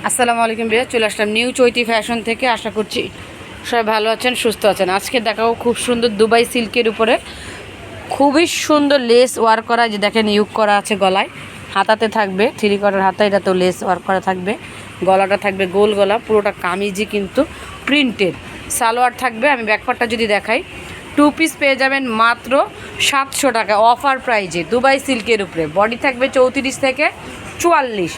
আসসালামু আলাইকুম ভাইয়া, চলে আসলাম নিউ চৈতি ফ্যাশন থেকে। আশা করছি সবাই ভালো আছেন, সুস্থ আছেন। আজকে দেখাবো খুব সুন্দর দুবাই সিল্কের উপরে খুবই সুন্দর লেস ওয়ার্ক করা, যে দেখেন ইউক করা আছে গলায়, হাতাতে থাকবে থ্রি কোয়ার্টার হাতা, এটা তো লেস ওয়ার্ক করা থাকবে, গলাটা থাকবে গোল গলা, পুরোটা কামিজি কিন্তু প্রিন্টেড, সালোয়ার থাকবে। আমি ব্যাকপার্টটা যদি দেখাই, 2 পিস পেয়ে যাবেন মাত্র 700 টাকা অফার প্রাইজে দুবাই সিল্কের উপরে। বডি থাকবে 34 থেকে 44।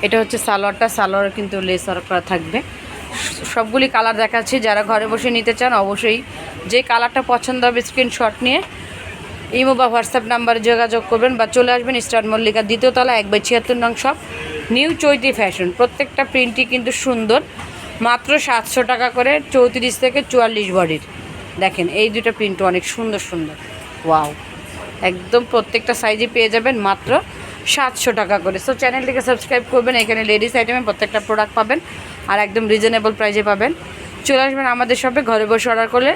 এটা হচ্ছে সালোয়ারটা, সালোয়ার কিন্তু লেস ওয়ার্ক করা থাকবে। সবগুলি কালার দেখাচ্ছি, যারা ঘরে বসে নিতে চান অবশ্যই যে কালারটা পছন্দ হবে স্ক্রিনশট নিয়ে ইমো বা হোয়াটসঅ্যাপ নাম্বারে যোগাযোগ করবেন বা চলে আসবেন স্টার মল্লিকা 2য় তলা 1/76 নং শপ নিউ চৈতি ফ্যাশন। প্রত্যেকটা প্রিন্টই কিন্তু সুন্দর, মাত্র 700 টাকা করে 34 থেকে 44 বডির। দেখেন এই দুটো প্রিন্ট অনেক সুন্দর সুন্দর, ওয়াও, একদম প্রত্যেকটা সাইজে পেয়ে যাবেন মাত্র 700 টাকা করে। সো চ্যানেলটিকে সাবস্ক্রাইব করবেন, এখানে লেডিস আইটেমে প্রত্যেকটা প্রোডাক্ট পাবেন আর একদম রিজনেবল প্রাইসে পাবেন। চলে আসবেন আমাদের শপে, ঘরে বসে অর্ডার করলে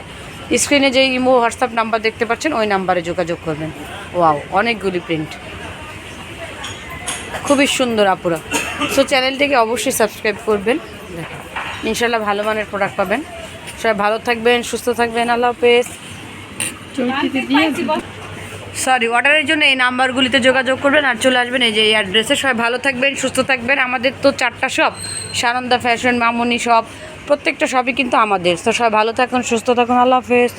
স্ক্রিনে যে ইমো হোয়াটসঅ্যাপ নাম্বার দেখতে পাচ্ছেন ওই নাম্বারে যোগাযোগ করবেন। ওয়াও, অনেকগুলি প্রিন্ট, খুবই সুন্দর আপুরা। সো চ্যানেলটিকে অবশ্যই সাবস্ক্রাইব করবেন, দেখেন ইনশাল্লাহ ভালো মানের প্রোডাক্ট পাবেন। সবাই ভালো থাকবেন, সুস্থ থাকবেন, আল্লাহ হাফেজ। সরি, অর্ডারের জন্য এই নাম্বারগুলিতে যোগাযোগ করবেন আর চলে আসবেন এই যে এই অ্যাড্রেসে। সবাই ভালো থাকবেন, সুস্থ থাকবেন। আমাদের তো 4টা শপ, সানন্দা ফ্যাশন, মামুনি শপ, প্রত্যেকটা শপই কিন্তু আমাদের। তো সবাই ভালো থাকুন, সুস্থ থাকুন, আল্লাহ হাফেজ।